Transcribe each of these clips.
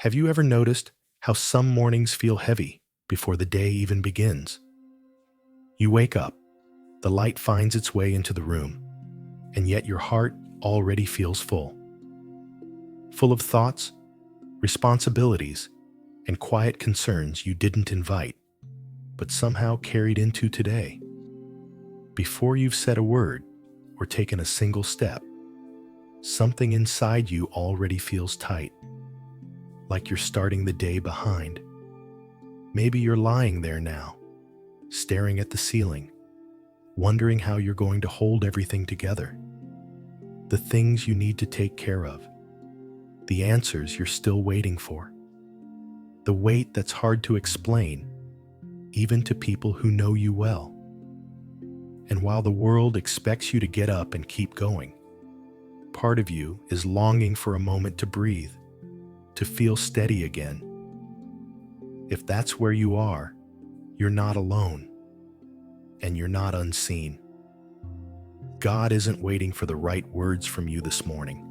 Have you ever noticed how some mornings feel heavy before the day even begins? You wake up, the light finds its way into the room, and yet your heart already feels full. Full of thoughts, responsibilities, and quiet concerns you didn't invite, but somehow carried into today. Before you've said a word or taken a single step, something inside you already feels tight, like you're starting the day behind. Maybe you're lying there now, staring at the ceiling, wondering how you're going to hold everything together. The things you need to take care of, the answers you're still waiting for, the weight that's hard to explain, even to people who know you well. And while the world expects you to get up and keep going, part of you is longing for a moment to breathe, to feel steady again. If that's where you are, you're not alone, and you're not unseen. God isn't waiting for the right words from you this morning,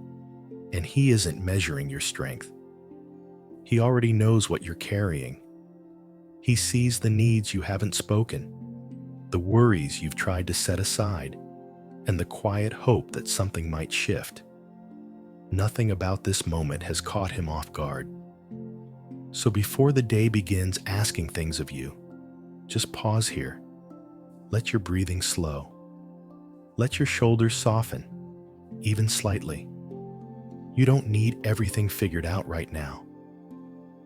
and He isn't measuring your strength. He already knows what you're carrying. He sees the needs you haven't spoken, the worries you've tried to set aside, and the quiet hope that something might shift. Nothing about this moment has caught Him off guard. So before the day begins asking things of you, just pause here. Let your breathing slow. Let your shoulders soften, even slightly. You don't need everything figured out right now.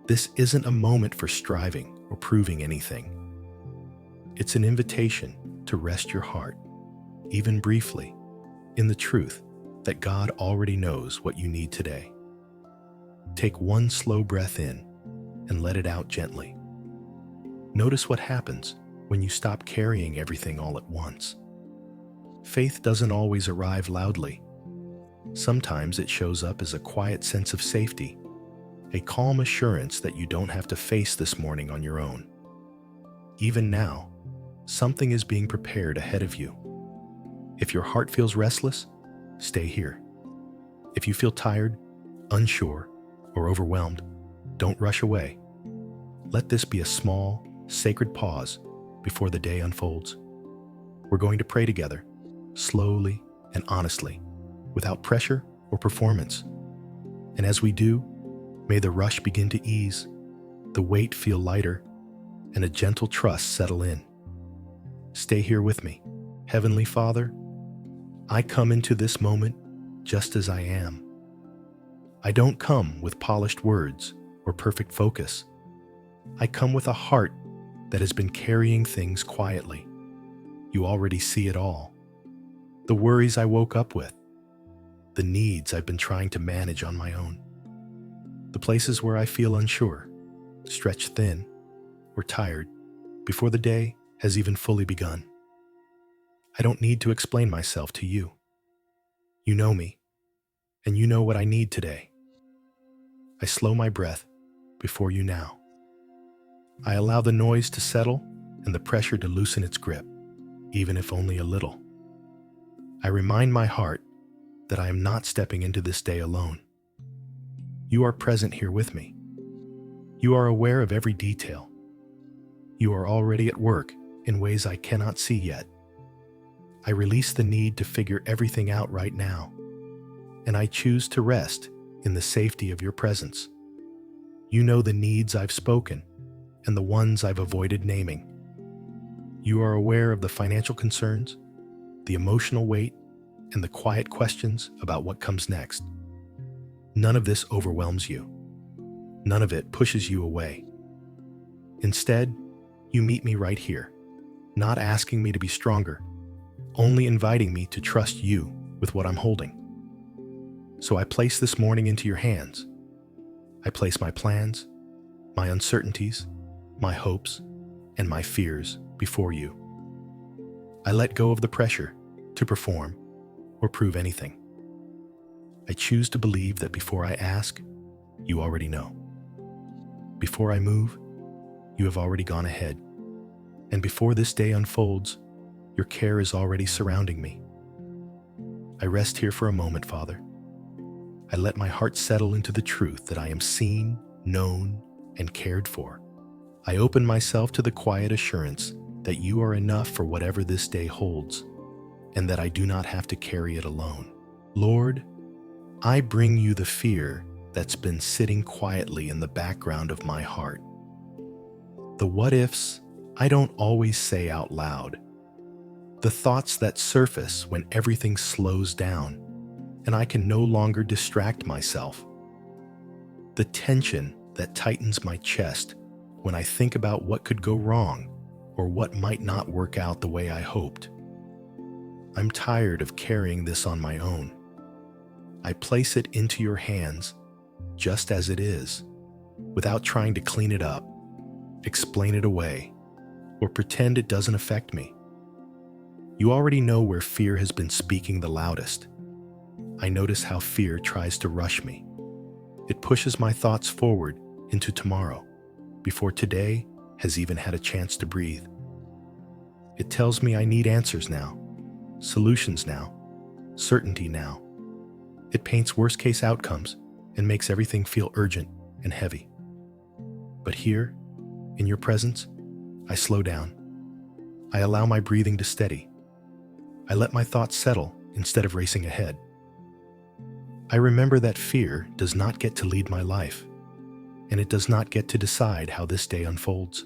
This isn't a moment for striving or proving anything. It's an invitation to rest your heart, even briefly, in the truth that God already knows what you need today. Take one slow breath in and let it out gently. Notice what happens when you stop carrying everything all at once. Faith doesn't always arrive loudly. Sometimes it shows up as a quiet sense of safety, a calm assurance that you don't have to face this morning on your own. Even now, something is being prepared ahead of you. If your heart feels restless, stay here. If you feel tired, unsure, or overwhelmed, don't rush away. Let this be a small, sacred pause before the day unfolds. We're going to pray together, slowly and honestly, without pressure or performance. And as we do, may the rush begin to ease, the weight feel lighter, and a gentle trust settle in. Stay here with me. Heavenly Father, I come into this moment just as I am. I don't come with polished words or perfect focus. I come with a heart that has been carrying things quietly. You already see it all. The worries I woke up with, the needs I've been trying to manage on my own, the places where I feel unsure, stretched thin, or tired before the day has even fully begun. I don't need to explain myself to you. You know me, and you know what I need today. I slow my breath before you now. I allow the noise to settle and the pressure to loosen its grip, even if only a little. I remind my heart that I am not stepping into this day alone. You are present here with me. You are aware of every detail. You are already at work in ways I cannot see yet. I release the need to figure everything out right now, and I choose to rest in the safety of your presence. You know the needs I've spoken and the ones I've avoided naming. You are aware of the financial concerns, the emotional weight, and the quiet questions about what comes next. None of this overwhelms you. None of it pushes you away. Instead, you meet me right here, not asking me to be stronger, only inviting me to trust you with what I'm holding. So I place this morning into your hands. I place my plans, my uncertainties, my hopes, and my fears before you. I let go of the pressure to perform or prove anything. I choose to believe that before I ask, you already know. Before I move, you have already gone ahead. And before this day unfolds, your care is already surrounding me. I rest here for a moment, Father. I let my heart settle into the truth that I am seen, known, and cared for. I open myself to the quiet assurance that you are enough for whatever this day holds, and that I do not have to carry it alone. Lord, I bring you the fear that's been sitting quietly in the background of my heart. The what-ifs I don't always say out loud. The thoughts that surface when everything slows down and I can no longer distract myself. The tension that tightens my chest when I think about what could go wrong or what might not work out the way I hoped. I'm tired of carrying this on my own. I place it into your hands just as it is, without trying to clean it up, explain it away, or pretend it doesn't affect me. You already know where fear has been speaking the loudest. I notice how fear tries to rush me. It pushes my thoughts forward into tomorrow, before today has even had a chance to breathe. It tells me I need answers now, solutions now, certainty now. It paints worst-case outcomes and makes everything feel urgent and heavy. But here, in your presence, I slow down. I allow my breathing to steady. I let my thoughts settle instead of racing ahead. I remember that fear does not get to lead my life, and it does not get to decide how this day unfolds.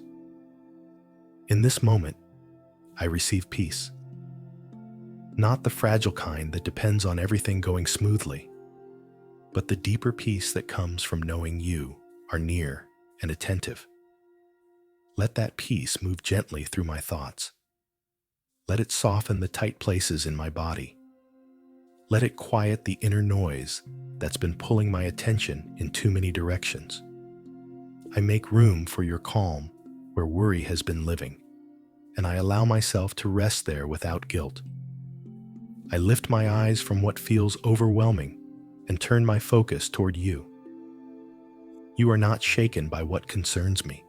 In this moment, I receive peace. Not the fragile kind that depends on everything going smoothly, but the deeper peace that comes from knowing you are near and attentive. Let that peace move gently through my thoughts. Let it soften the tight places in my body. Let it quiet the inner noise that's been pulling my attention in too many directions. I make room for your calm where worry has been living, and I allow myself to rest there without guilt. I lift my eyes from what feels overwhelming and turn my focus toward you. You are not shaken by what concerns me.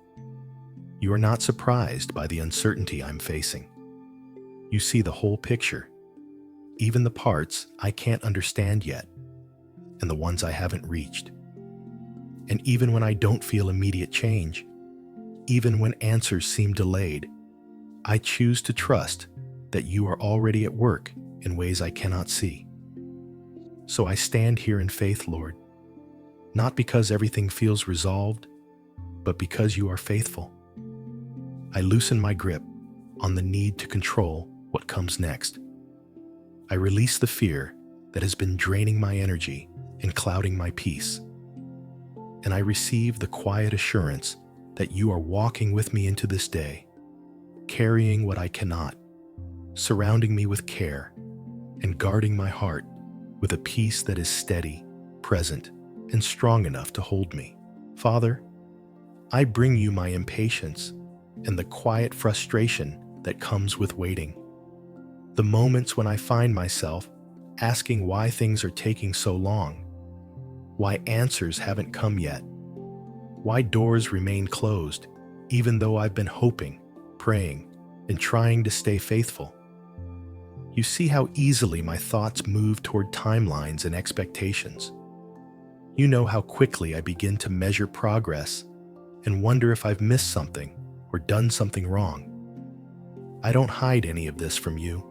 You are not surprised by the uncertainty I'm facing. You see the whole picture, even the parts I can't understand yet, and the ones I haven't reached. And even when I don't feel immediate change, even when answers seem delayed, I choose to trust that you are already at work in ways I cannot see. So I stand here in faith, Lord, not because everything feels resolved, but because you are faithful. I loosen my grip on the need to control what comes next. I release the fear that has been draining my energy and clouding my peace. And I receive the quiet assurance that you are walking with me into this day, carrying what I cannot, surrounding me with care, and guarding my heart with a peace that is steady, present, and strong enough to hold me. Father, I bring you my impatience and the quiet frustration that comes with waiting. The moments when I find myself asking why things are taking so long, why answers haven't come yet, why doors remain closed, even though I've been hoping, praying, and trying to stay faithful. You see how easily my thoughts move toward timelines and expectations. You know how quickly I begin to measure progress and wonder if I've missed something or done something wrong. I don't hide any of this from you.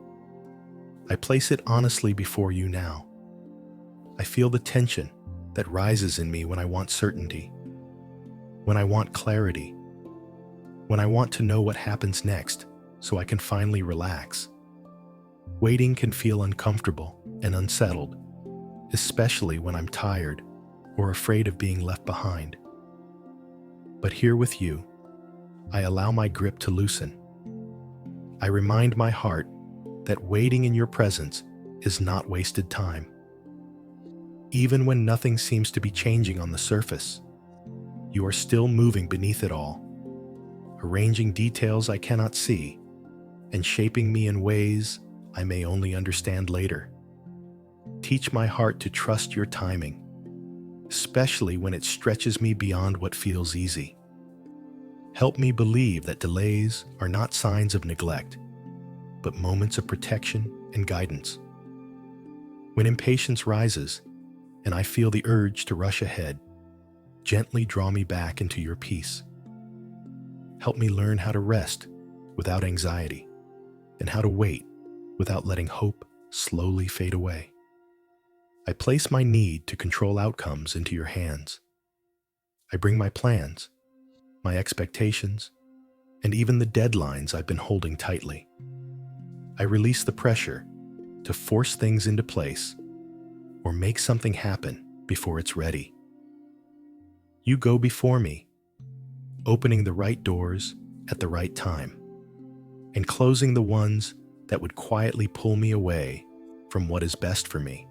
I place it honestly before you now. I feel the tension that rises in me when I want certainty, when I want clarity, when I want to know what happens next so I can finally relax. Waiting can feel uncomfortable and unsettled, especially when I'm tired or afraid of being left behind. But here with you, I allow my grip to loosen. I remind my heart that waiting in your presence is not wasted time. Even when nothing seems to be changing on the surface, you are still moving beneath it all, arranging details I cannot see and shaping me in ways I may only understand later. Teach my heart to trust your timing, especially when it stretches me beyond what feels easy. Help me believe that delays are not signs of neglect, but moments of protection and guidance. When impatience rises and I feel the urge to rush ahead, Gently draw me back into your peace. Help me learn how to rest without anxiety and how to wait without letting hope slowly fade away. I place my need to control outcomes into your hands. I bring my plans, my expectations, and even the deadlines I've been holding tightly. I release the pressure to force things into place or make something happen before it's ready. You go before me, opening the right doors at the right time and closing the ones that would quietly pull me away from what is best for me.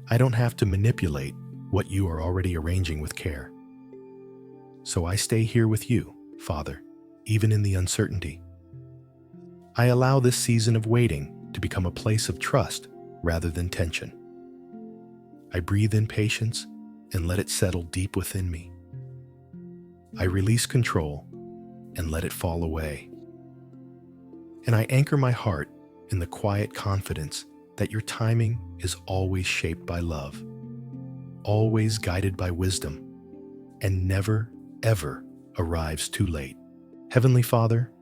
I don't have to manipulate what you are already arranging with care. So I stay here with you, Father, even in the uncertainty. I allow this season of waiting to become a place of trust rather than tension. I breathe in patience and let it settle deep within me. I release control and let it fall away. And I anchor my heart in the quiet confidence that your timing is always shaped by love, always guided by wisdom, and never, ever arrives too late. Heavenly Father,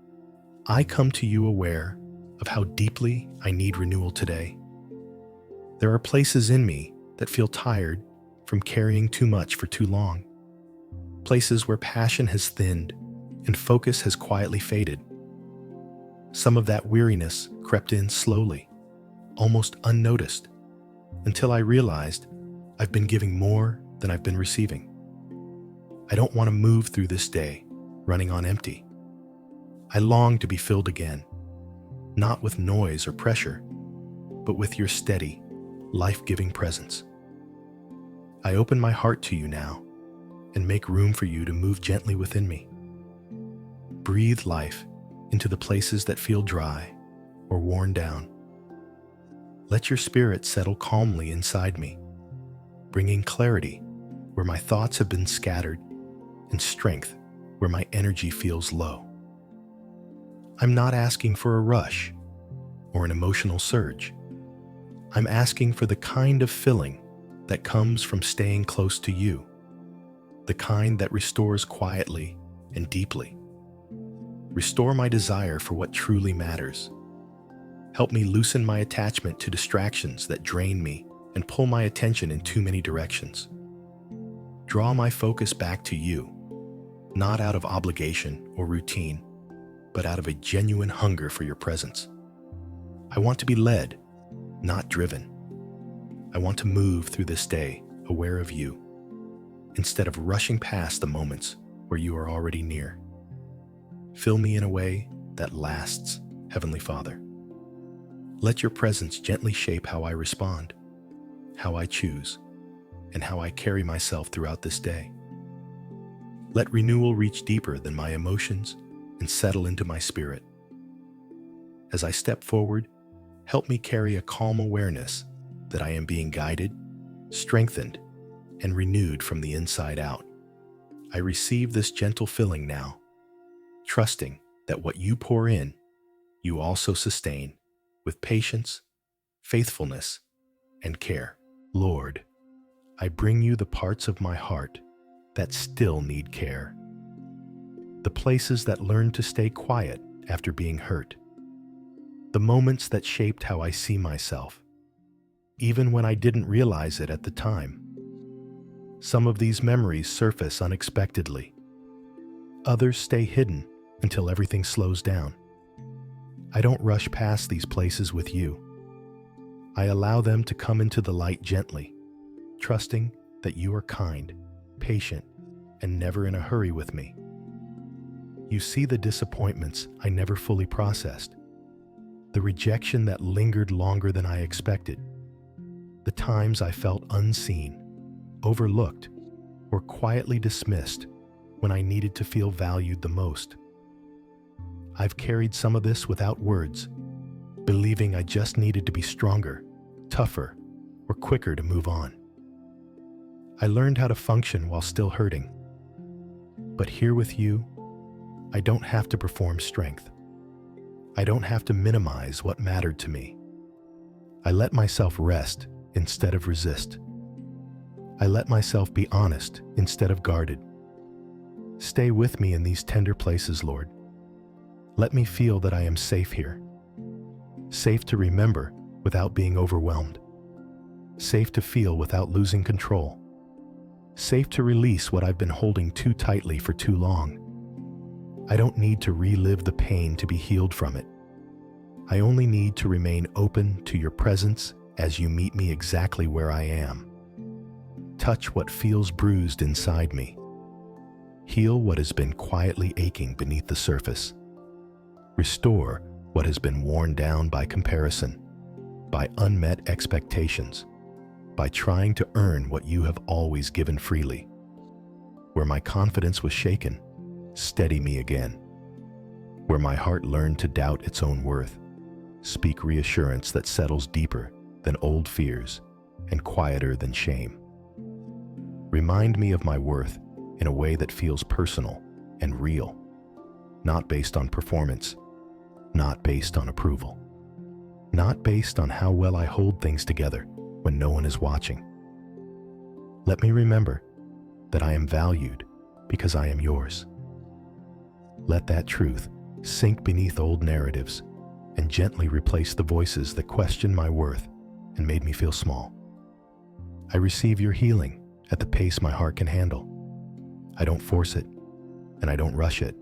I come to you aware of how deeply I need renewal today. There are places in me that feel tired from carrying too much for too long, places where passion has thinned and focus has quietly faded. Some of that weariness crept in slowly, almost unnoticed, until I realized I've been giving more than I've been receiving. I don't want to move through this day running on empty. I long to be filled again, not with noise or pressure, but with your steady, life-giving presence. I open my heart to you now and make room for you to move gently within me. Breathe life into the places that feel dry or worn down. Let your spirit settle calmly inside me, bringing clarity where my thoughts have been scattered and strength where my energy feels low. I'm not asking for a rush or an emotional surge. I'm asking for the kind of filling that comes from staying close to you, the kind that restores quietly and deeply. Restore my desire for what truly matters. Help me loosen my attachment to distractions that drain me and pull my attention in too many directions. Draw my focus back to you, not out of obligation or routine, but out of a genuine hunger for your presence. I want to be led, not driven. I want to move through this day aware of you, instead of rushing past the moments where you are already near. Fill me in a way that lasts, Heavenly Father. Let your presence gently shape how I respond, how I choose, and how I carry myself throughout this day. Let renewal reach deeper than my emotions and settle into my spirit. As I step forward, help me carry a calm awareness that I am being guided, strengthened, and renewed from the inside out. I receive this gentle filling now, trusting that what you pour in, you also sustain with patience, faithfulness, and care. Lord, I bring you the parts of my heart that still need care, the places that learn to stay quiet after being hurt, the moments that shaped how I see myself, even when I didn't realize it at the time. Some of these memories surface unexpectedly. Others stay hidden until everything slows down. I don't rush past these places with you. I allow them to come into the light gently, trusting that you are kind, patient, and never in a hurry with me. You see the disappointments I never fully processed, the rejection that lingered longer than I expected, the times I felt unseen, overlooked, or quietly dismissed when I needed to feel valued the most. I've carried some of this without words, believing I just needed to be stronger, tougher, or quicker to move on. I learned how to function while still hurting. But here with you, I don't have to perform strength. I don't have to minimize what mattered to me. I let myself rest instead of resist. I let myself be honest instead of guarded. Stay with me in these tender places, Lord. Let me feel that I am safe here. Safe to remember without being overwhelmed. Safe to feel without losing control. Safe to release what I've been holding too tightly for too long. I don't need to relive the pain to be healed from it. I only need to remain open to your presence as you meet me exactly where I am. Touch what feels bruised inside me. Heal what has been quietly aching beneath the surface. Restore what has been worn down by comparison, by unmet expectations, by trying to earn what you have always given freely. Where my confidence was shaken, steady me again. Where my heart learned to doubt its own worth, speak reassurance that settles deeper than old fears and quieter than shame. Remind me of my worth in a way that feels personal and real, not based on performance, not based on approval, not based on how well I hold things together when no one is watching. Let me remember that I am valued because I am yours. Let that truth sink beneath old narratives and gently replace the voices that question my worth and made me feel small. I receive your healing at the pace my heart can handle. I don't force it, and I don't rush it.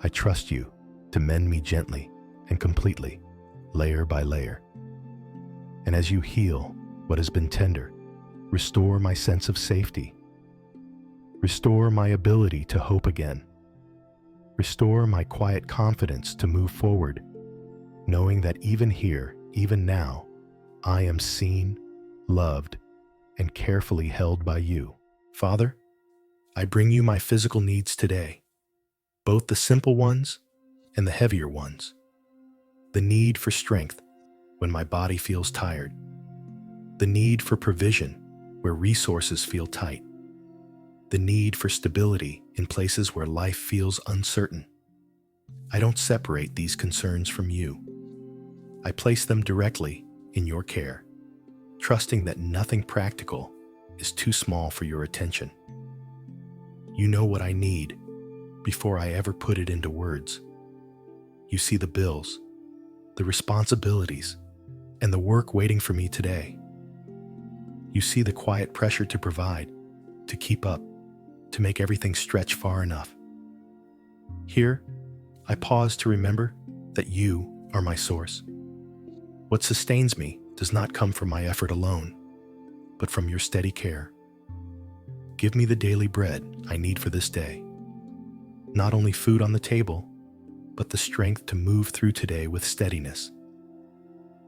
I trust you to mend me gently and completely, layer by layer. And as you heal what has been tender, restore my sense of safety. Restore my ability to hope again. Restore my quiet confidence to move forward, knowing that even here, even now, I am seen, loved, and carefully held by you. Father, I bring you my physical needs today, both the simple ones and the heavier ones. The need for strength when my body feels tired. The need for provision where resources feel tight. The need for stability in places where life feels uncertain. I don't separate these concerns from you. I place them directly in your care, trusting that nothing practical is too small for your attention. You know what I need before I ever put it into words. You see the bills, the responsibilities, and the work waiting for me today. You see the quiet pressure to provide, to keep up, to make everything stretch far enough. Here, I pause to remember that you are my source. What sustains me does not come from my effort alone, but from your steady care. Give me the daily bread I need for this day. Not only food on the table, but the strength to move through today with steadiness.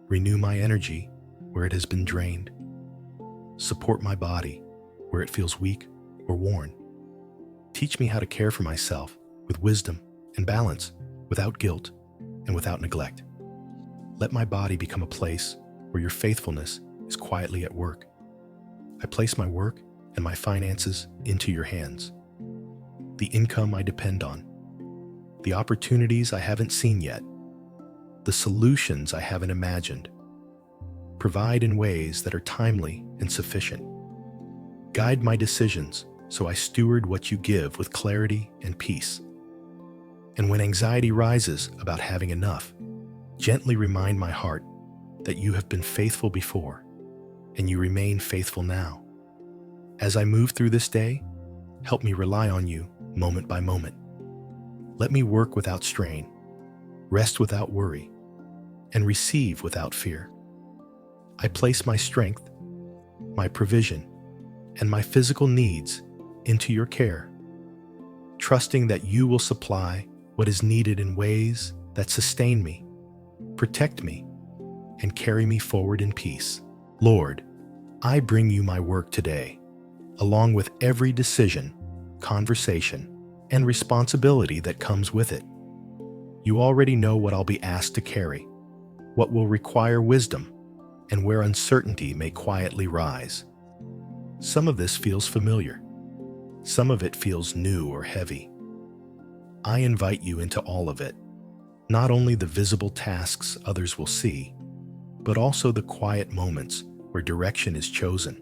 Renew my energy where it has been drained. Support my body where it feels weak or worn. Teach me how to care for myself with wisdom and balance, without guilt and without neglect. Let my body become a place where your faithfulness is quietly at work. I place my work and my finances into your hands. The income I depend on, the opportunities I haven't seen yet, the solutions I haven't imagined. Provide in ways that are timely and sufficient. Guide my decisions so I steward what you give with clarity and peace. And when anxiety rises about having enough, gently remind my heart that you have been faithful before and you remain faithful now. As I move through this day, help me rely on you moment by moment. Let me work without strain, rest without worry, and receive without fear. I place my strength, my provision, and my physical needs into your care, trusting that you will supply what is needed in ways that sustain me, protect me, and carry me forward in peace. Lord, I bring you my work today, along with every decision, conversation, and responsibility that comes with it. You already know what I'll be asked to carry, what will require wisdom, and where uncertainty may quietly rise. Some of this feels familiar. Some of it feels new or heavy. I invite you into all of it, not only the visible tasks others will see, but also the quiet moments where direction is chosen.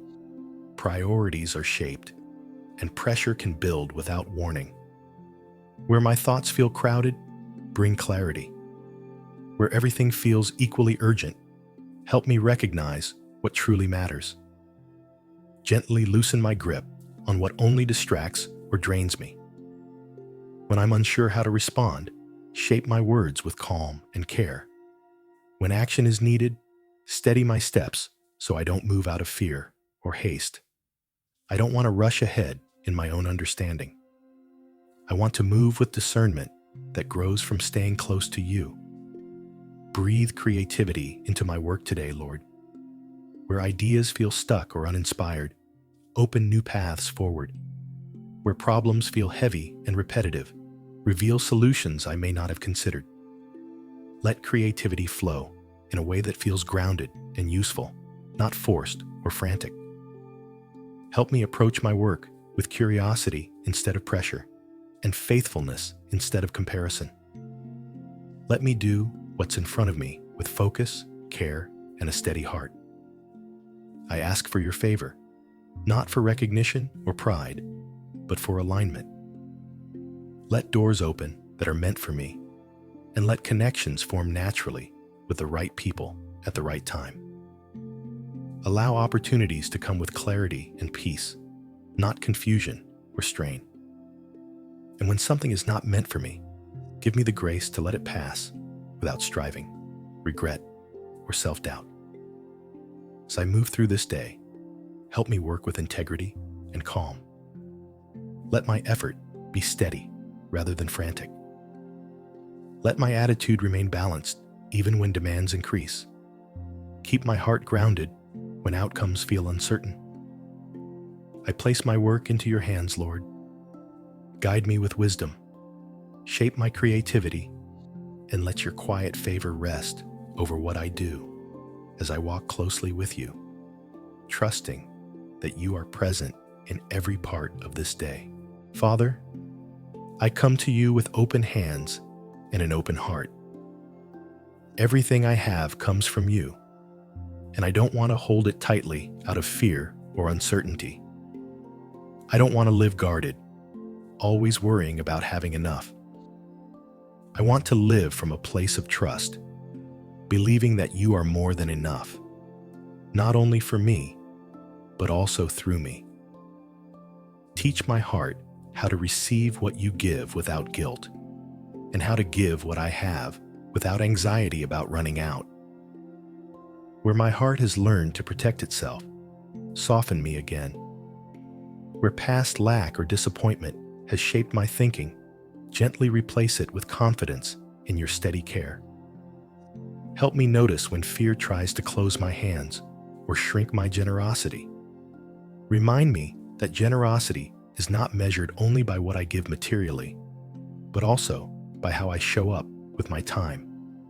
priorities are shaped, and pressure can build without warning. Where my thoughts feel crowded, bring clarity. Where everything feels equally urgent, help me recognize what truly matters. Gently loosen my grip on what only distracts or drains me. When I'm unsure how to respond, shape my words with calm and care. When action is needed, steady my steps so I don't move out of fear or haste. I don't want to rush ahead in my own understanding. I want to move with discernment that grows from staying close to you. Breathe creativity into my work today, Lord. Where ideas feel stuck or uninspired, open new paths forward. Where problems feel heavy and repetitive, reveal solutions I may not have considered. Let creativity flow in a way that feels grounded and useful, not forced or frantic. Help me approach my work with curiosity instead of pressure, and faithfulness instead of comparison. Let me do what's in front of me with focus, care, and a steady heart. I ask for your favor, not for recognition or pride, but for alignment. Let doors open that are meant for me, and let connections form naturally with the right people at the right time. Allow opportunities to come with clarity and peace, not confusion or strain. And when something is not meant for me, give me the grace to let it pass without striving, regret, or self-doubt. As I move through this day, help me work with integrity and calm. Let my effort be steady rather than frantic. Let my attitude remain balanced even when demands increase. Keep my heart grounded when outcomes feel uncertain. I place my work into your hands, Lord. Guide me with wisdom. Shape my creativity, and let your quiet favor rest over what I do as I walk closely with you, trusting that you are present in every part of this day. Father, I come to you with open hands and an open heart. Everything I have comes from you, and I don't want to hold it tightly out of fear or uncertainty. I don't want to live guarded, always worrying about having enough. I want to live from a place of trust, believing that you are more than enough, not only for me, but also through me. Teach my heart how to receive what you give without guilt, and how to give what I have without anxiety about running out. Where my heart has learned to protect itself, soften me again. Where past lack or disappointment has shaped my thinking, gently replace it with confidence in your steady care. Help me notice when fear tries to close my hands or shrink my generosity. Remind me that generosity is not measured only by what I give materially, but also by how I show up with my time,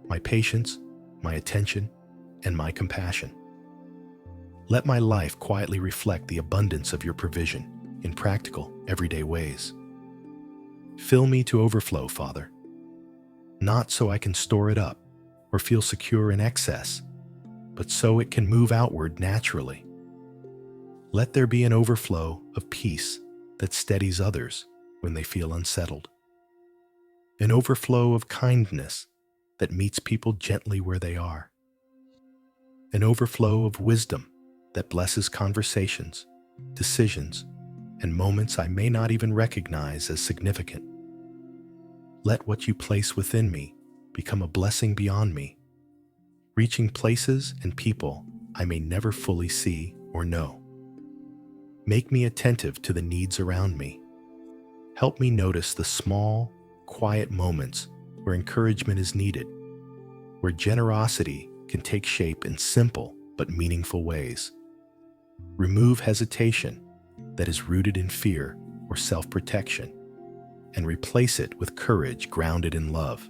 my patience, my attention, and my compassion. Let my life quietly reflect the abundance of your provision in practical, everyday ways. Fill me to overflow, Father, not so I can store it up or feel secure in excess, but so it can move outward naturally. Let there be an overflow of peace that steadies others when they feel unsettled. An overflow of kindness that meets people gently where they are. An overflow of wisdom that blesses conversations, decisions, and moments I may not even recognize as significant. Let what you place within me become a blessing beyond me, reaching places and people I may never fully see or know. Make me attentive to the needs around me. Help me notice the small, quiet moments where encouragement is needed, where generosity can take shape in simple but meaningful ways. Remove hesitation that is rooted in fear or self-protection, and replace it with courage grounded in love.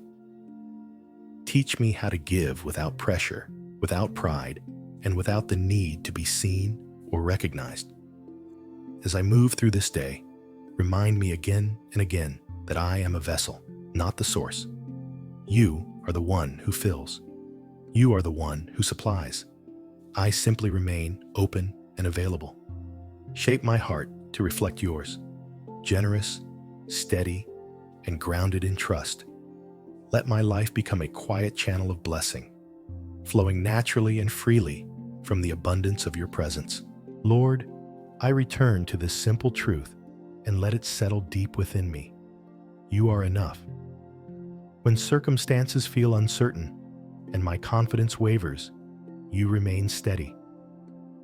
Teach me how to give without pressure, without pride, and without the need to be seen or recognized. As I move through this day, remind me again and again that I am a vessel, not the source. You are the one who fills. You are the one who supplies. I simply remain open and available. Shape my heart to reflect yours, generous, steady, and grounded in trust. Let my life become a quiet channel of blessing, flowing naturally and freely from the abundance of your presence. Lord, I return to this simple truth and let it settle deep within me. You are enough. When circumstances feel uncertain and my confidence wavers, you remain steady.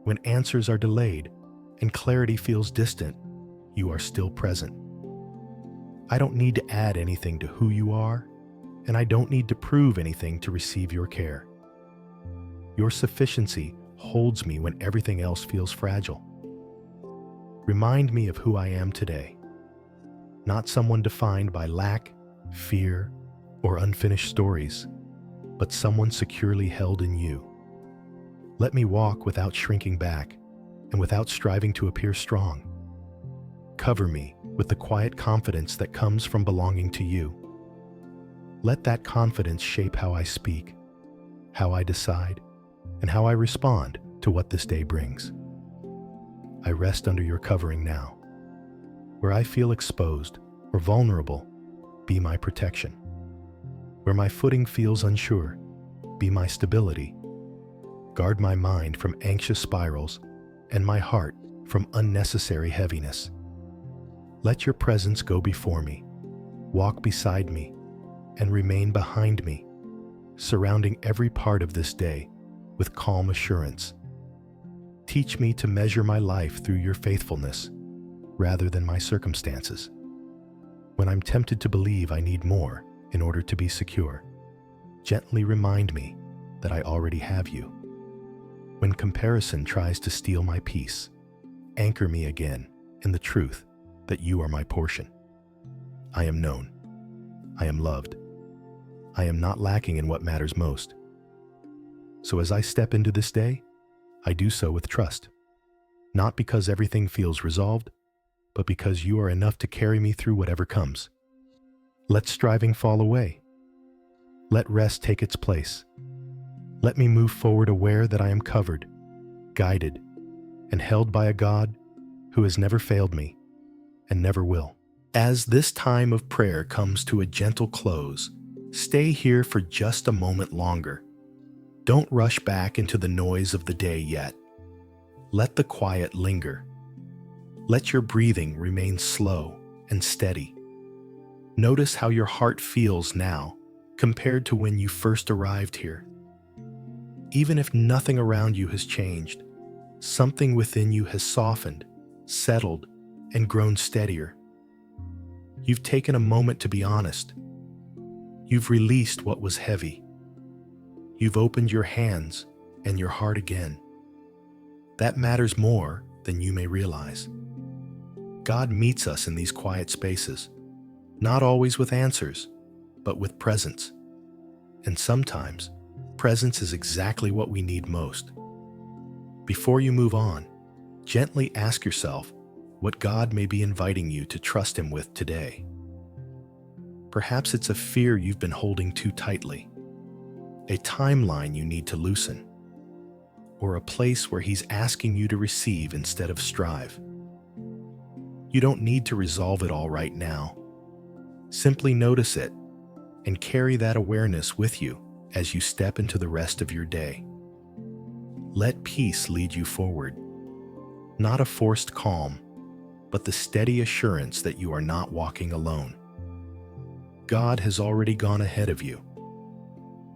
When answers are delayed and clarity feels distant, you are still present. I don't need to add anything to who you are, and I don't need to prove anything to receive your care. Your sufficiency holds me when everything else feels fragile. Remind me of who I am today, not someone defined by lack, fear, or unfinished stories, but someone securely held in you. Let me walk without shrinking back and without striving to appear strong. Cover me with the quiet confidence that comes from belonging to you. Let that confidence shape how I speak, how I decide, and how I respond to what this day brings. I rest under your covering now. Where I feel exposed or vulnerable, be my protection. Where my footing feels unsure, be my stability. Guard my mind from anxious spirals and my heart from unnecessary heaviness. Let your presence go before me, walk beside me, and remain behind me, surrounding every part of this day with calm assurance. Teach me to measure my life through your faithfulness rather than my circumstances. When I'm tempted to believe I need more in order to be secure, gently remind me that I already have you. When comparison tries to steal my peace, anchor me again in the truth that you are my portion. I am known. I am loved. I am not lacking in what matters most. So as I step into this day, I do so with trust, not because everything feels resolved, but because you are enough to carry me through whatever comes. Let striving fall away. Let rest take its place. Let me move forward aware that I am covered, guided, and held by a God who has never failed me and never will. As this time of prayer comes to a gentle close, stay here for just a moment longer. Don't rush back into the noise of the day yet. Let the quiet linger. Let your breathing remain slow and steady. Notice how your heart feels now compared to when you first arrived here. Even if nothing around you has changed, something within you has softened, settled, and grown steadier. You've taken a moment to be honest. You've released what was heavy. You've opened your hands and your heart again. That matters more than you may realize. God meets us in these quiet spaces, not always with answers, but with presence. And sometimes, presence is exactly what we need most. Before you move on, gently ask yourself what God may be inviting you to trust Him with today. Perhaps it's a fear you've been holding too tightly, a timeline you need to loosen, or a place where He's asking you to receive instead of strive. You don't need to resolve it all right now. Simply notice it and carry that awareness with you as you step into the rest of your day. Let peace lead you forward, not a forced calm, but the steady assurance that you are not walking alone. God has already gone ahead of you.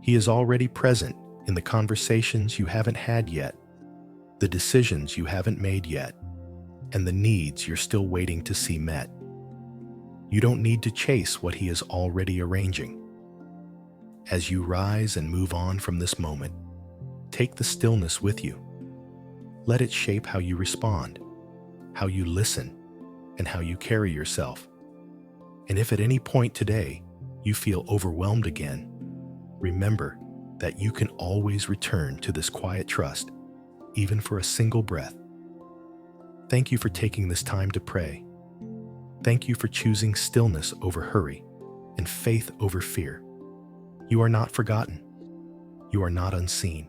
He is already present in the conversations you haven't had yet, the decisions you haven't made yet, and the needs you're still waiting to see met. You don't need to chase what He is already arranging. As you rise and move on from this moment, take the stillness with you. Let it shape how you respond, how you listen, and how you carry yourself. And if at any point today you feel overwhelmed again, remember that you can always return to this quiet trust, even for a single breath. Thank you for taking this time to pray. Thank you for choosing stillness over hurry and faith over fear. You are not forgotten. You are not unseen.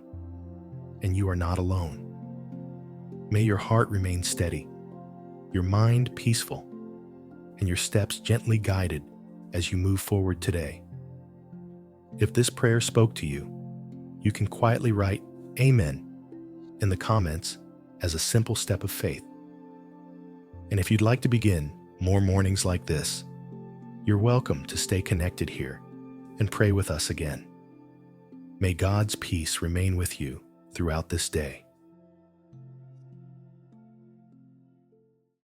And you are not alone. May your heart remain steady. your mind peaceful, and your steps gently guided as you move forward today. If this prayer spoke to you, you can quietly write Amen in the comments as a simple step of faith. And if you'd like to begin more mornings like this, you're welcome to stay connected here and pray with us again. May God's peace remain with you throughout this day.